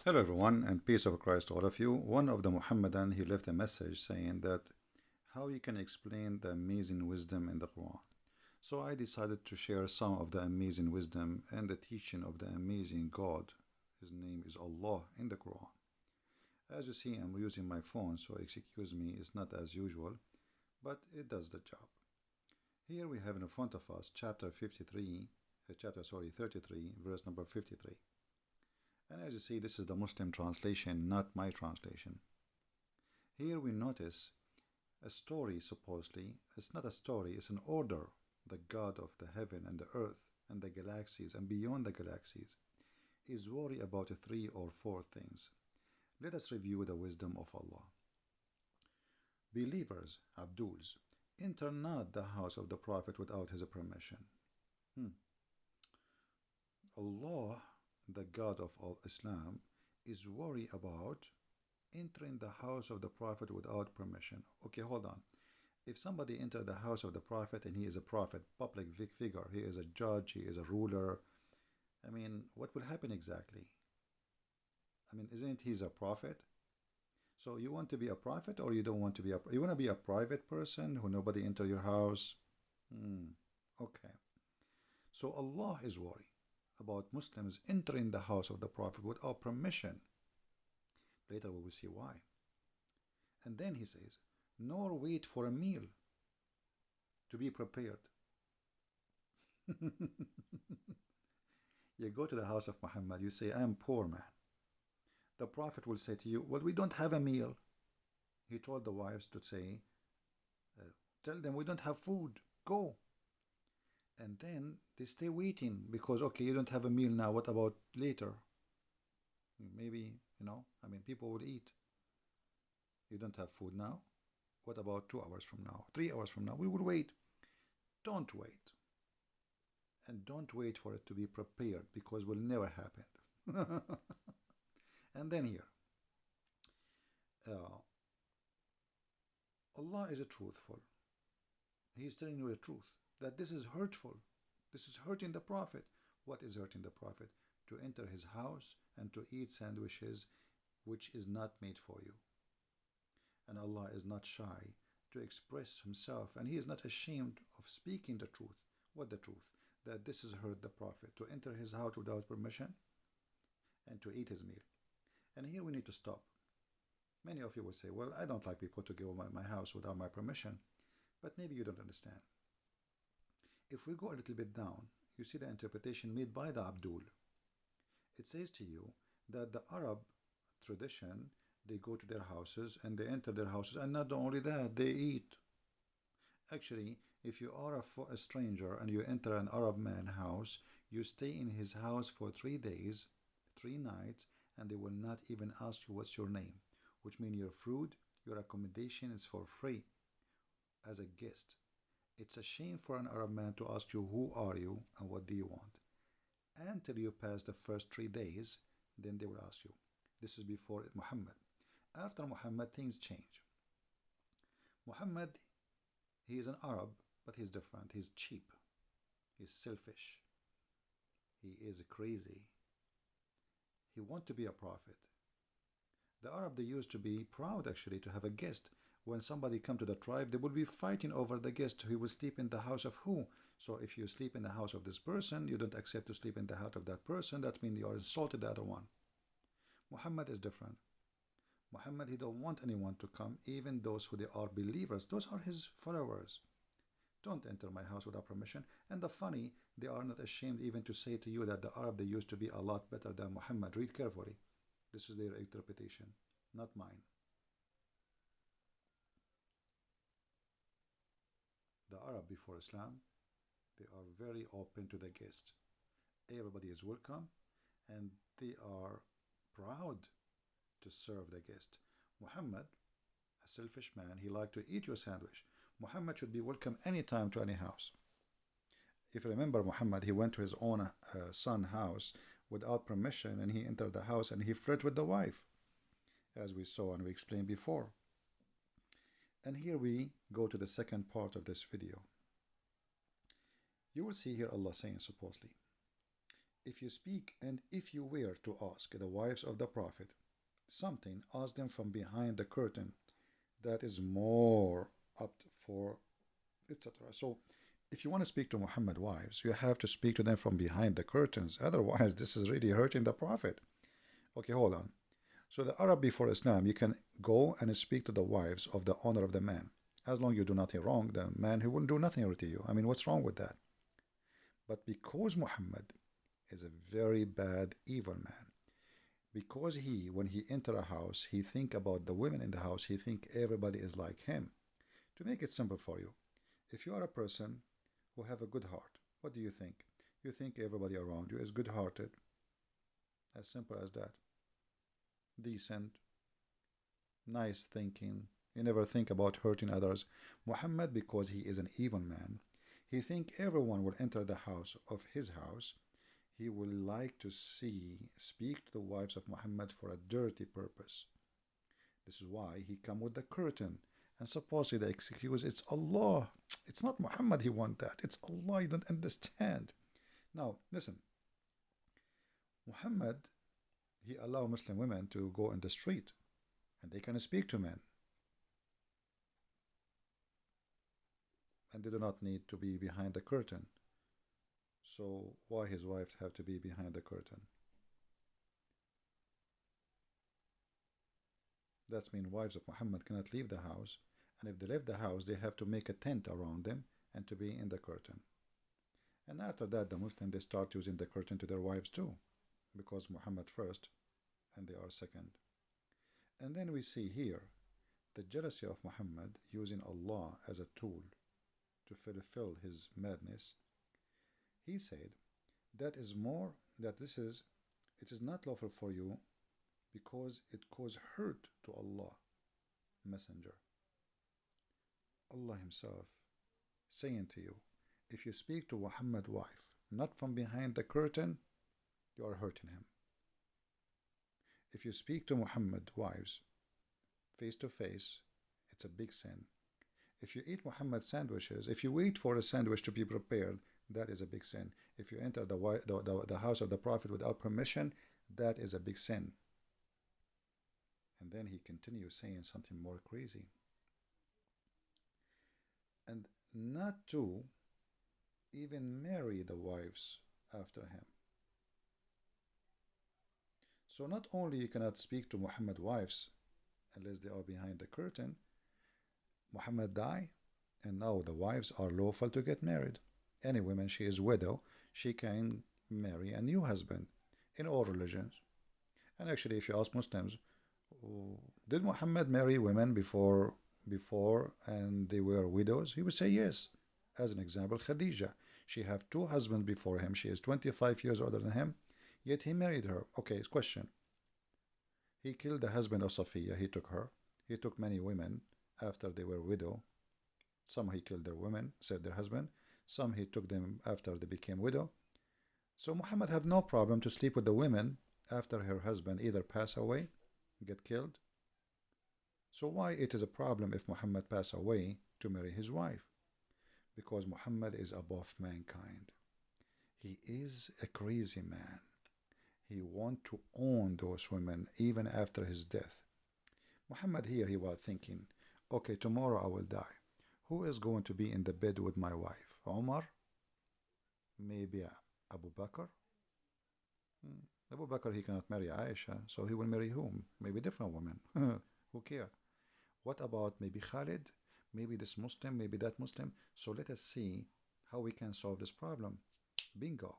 Hello everyone and peace of Christ to all of you. One of the Muhammadan, he left a message saying that how you can explain the amazing wisdom in the Quran. So I decided to share some of the amazing wisdom and the teaching of the amazing God. His name is Allah in the Quran. As you see, I'm using my phone, so excuse me, it's not as usual, but it does the job. Here we have in front of us chapter 33, verse number 53. And as you see, this is the Muslim translation, not my translation. Here we notice a story, supposedly. It's not a story, it's an order. The God of the heaven and the earth and the galaxies and beyond the galaxies is worried about three or four things. Let us review the wisdom of Allah. Believers, Abduls, enter not the house of the Prophet without his permission. Allah, the God of all Islam, is worried about entering the house of the Prophet without permission. Okay, hold on. If somebody entered the house of the Prophet and he is a prophet, public figure, he is a judge, he is a ruler, what will happen exactly? Isn't he a prophet? So you want to be a prophet or you don't want to be you want to be a private person who nobody enter your house? Okay. So Allah is worried about Muslims entering the house of the Prophet without permission. Later we will see why. And then he says, nor wait for a meal to be prepared. You go to the house of Muhammad, you say, I am poor man. The Prophet will say to you, well, we don't have a meal. He told the wives to say, tell them we don't have food, go. And then they stay waiting because, okay, you don't have a meal now, what about later? Maybe, people will eat. You don't have food now? What about 2 hours from now, 3 hours from now? We will wait. Don't wait. And don't wait for it to be prepared because it will never happen. And then here, Allah is a truthful. He is telling you the truth, that this is hurtful. This is hurting the Prophet. What is hurting the Prophet? To enter his house and to eat sandwiches which is not made for you. And Allah is not shy to express himself, and he is not ashamed of speaking the truth. What the truth? That this has hurt the Prophet, to enter his house without permission and to eat his meal. And here we need to stop. Many of you will say, well, I don't like people to go my house without my permission. But maybe you don't understand. If we go a little bit down, you see the interpretation made by the Abdul. It says to you that the Arab tradition, they go to their houses and they enter their houses, and not only that, they eat. Actually, if you are a stranger and you enter an Arab man's house, you stay in his house for 3 days, 3 nights, and they will not even ask you what's your name, which means your food, your accommodation is for free as a guest. It's a shame for an Arab man to ask you who are you and what do you want. Until you pass the first 3 days, then they will ask you. This is before Muhammad. After Muhammad, things change. Muhammad, he is an Arab, but he's different. He's cheap. He's selfish. He is crazy. He wants to be a prophet. The Arab, they used to be proud actually to have a guest. When somebody come to the tribe, they would be fighting over the guest. He will sleep in the house of who? So if you sleep in the house of this person, you don't accept to sleep in the house of that person. That means you are insulted the other one. Muhammad is different. Muhammad, he don't want anyone to come, even those who they are believers. Those are his followers. Don't enter my house without permission. And the funny, they are not ashamed even to say to you that the Arab, they used to be a lot better than Muhammad. Read carefully. This is their interpretation, not mine. The Arab before Islam, they are very open to the guest. Everybody is welcome and they are proud to serve the guest. Muhammad, a selfish man, he liked to eat your sandwich. Muhammad should be welcome anytime to any house. If you remember, Muhammad, he went to his own son's house without permission, and he entered the house and he flirted with the wife, as we saw and we explained before. And here we go to the second part of this video. You will see here Allah saying supposedly, If you speak and if you were to ask the wives of the Prophet something, ask them from behind the curtain that is more up for etc. So if you want to speak to Muhammad wives, you have to speak to them from behind the curtains. Otherwise, this is really hurting the Prophet. Okay, hold on. So the Arab before Islam, you can go and speak to the wives of the owner of the man. As long as you do nothing wrong, the man, he wouldn't do nothing to you. I mean, what's wrong with that? But because Muhammad is a very bad, evil man, because when he enter a house, he think about the women in the house, he think everybody is like him. To make it simple for you, if you are a person who have a good heart, what do you think? You think everybody around you is good-hearted. As simple as that. Decent, nice thinking. You never think about hurting others. Muhammad, because he is an evil man, he think everyone will enter the house of his house. He will like to speak to the wives of Muhammad for a dirty purpose. This is why he come with the curtain. And supposedly the excuse, it's Allah. It's not Muhammad he want that. It's Allah. You don't understand. Now, listen. Muhammad, he allow Muslim women to go in the street and they can speak to men. And they do not need to be behind the curtain. So why his wives have to be behind the curtain? That means wives of Muhammad cannot leave the house, and if they leave the house, they have to make a tent around them and to be in the curtain. And after that, the Muslims, they start using the curtain to their wives too, because Muhammad first, and they are second. And then we see here the jealousy of Muhammad using Allah as a tool to fulfill his madness. He said, it is not lawful for you because it cause hurt to Allah, Messenger. Allah Himself saying to you, if you speak to Muhammad's wife, not from behind the curtain, you are hurting him. If you speak to Muhammad's wives face to face, it's a big sin. If you eat Muhammad's sandwiches, if you wait for a sandwich to be prepared, that is a big sin. If you enter the house of the Prophet without permission, that is a big sin. And then he continues saying something more crazy. And not to even marry the wives after him. So not only you cannot speak to Muhammad's wives unless they are behind the curtain, Muhammad died, and now the wives are lawful to get married. Any woman, she is widow, she can marry a new husband in all religions. And actually, if you ask Muslims, did Muhammad marry women before and they were widows? He would say yes. As an example, Khadija, she have two husbands before him. She is 25 years older than him, yet he married her. Okay, question. He killed the husband of Safiya. He took her. He took many women after they were widow. Some he killed their women, said their husband. Some he took them after they became widow. So Muhammad have no problem to sleep with the women after her husband either pass away, get killed. So why it is a problem if Muhammad pass away to marry his wife? Because Muhammad is above mankind. He is a crazy man. He want to own those women even after his death. Muhammad here, he was thinking, okay, tomorrow I will die. Who is going to be in the bed with my wife? Omar? Maybe Abu Bakr? Abu Bakr, he cannot marry Aisha, so he will marry whom? Maybe different women. Who cares? What about maybe Khalid? Maybe this Muslim, maybe that Muslim. So let us see how we can solve this problem. Bingo.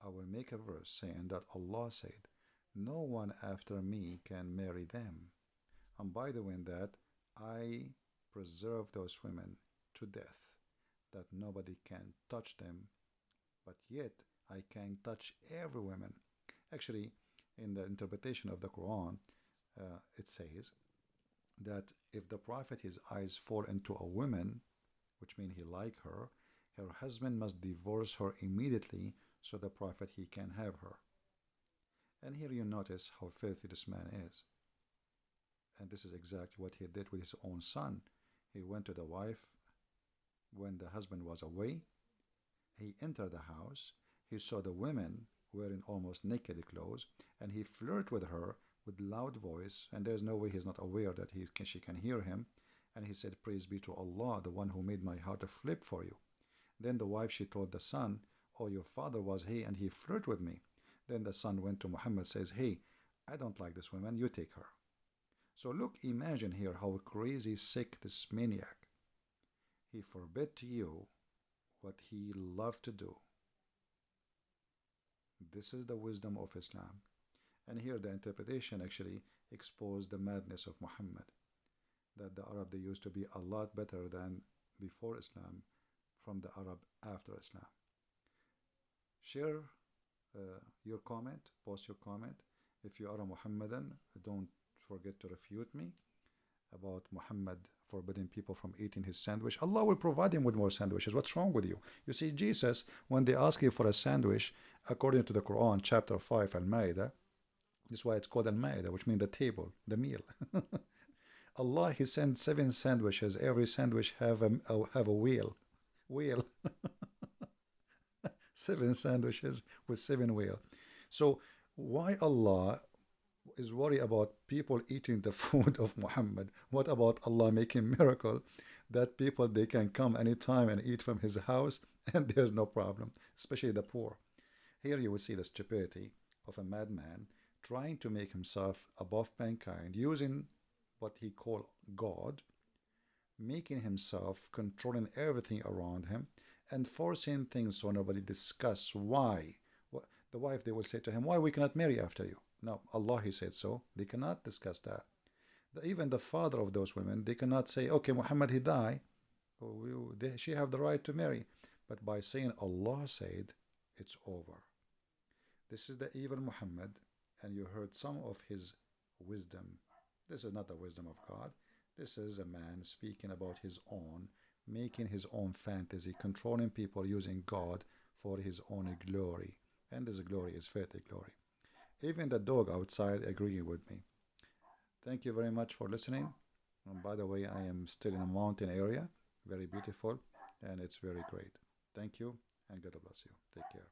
I will make a verse saying that Allah said, no one after me can marry them. And by the way, in that, I preserve those women to death, that nobody can touch them, but yet I can touch every woman. Actually, in the interpretation of the Quran, it says that if the Prophet, his eyes fall into a woman, which means he like her husband must divorce her immediately so the Prophet, he can have her. And here you notice how filthy this man is. And this is exactly what he did with his own son. He went to the wife when the husband was away. He entered the house. He saw the women wearing almost naked clothes, and he flirt with her with loud voice, and there's no way he's not aware that she can hear him. And he said, praise be to Allah, the one who made my heart to flip for you. Then the wife, she told the son, oh, your father was he, and he flirted with me. Then the son went to Muhammad, says, hey, I don't like this woman, you take her. So look, imagine here how crazy sick this maniac. He forbid to you what he loved to do. This is the wisdom of Islam. And here the interpretation actually exposed the madness of Muhammad. That the Arab, they used to be a lot better than before Islam from the Arab after Islam. Share your comment, post your comment. If you are a Muhammadan, don't forget to refute me about Muhammad forbidding people from eating his sandwich. Allah will provide him with more sandwiches. What's wrong with you? You see, Jesus, when they ask you for a sandwich, according to the Quran, chapter 5, Al-Ma'idah, this is why it's called Al-Ma'idah, which means the table, the meal. Allah, He sent 7 sandwiches. Every sandwich have a wheel. 7 sandwiches with 7 wheels. So why Allah is worried about people eating the food of Muhammad? What about Allah making miracle that people, they can come anytime and eat from his house and there's no problem, especially the poor? Here you will see the stupidity of a madman trying to make himself above mankind, using what he called God, making himself controlling everything around him, and forcing things so nobody discuss why. The wife, they will say to him, why we cannot marry after you? No, Allah, He said so. They cannot discuss that. Even the father of those women, they cannot say, okay, Muhammad, he died. She have the right to marry. But by saying Allah said, it's over. This is the evil Muhammad, and you heard some of his wisdom. This is not the wisdom of God. This is a man speaking about his own, making his own fantasy, controlling people using God for his own glory. And this glory is filthy glory. Even the dog outside agreeing with me. Thank you very much for listening. And by the way, I am still in a mountain area, very beautiful, and it's very great. Thank you, and God bless you. Take care.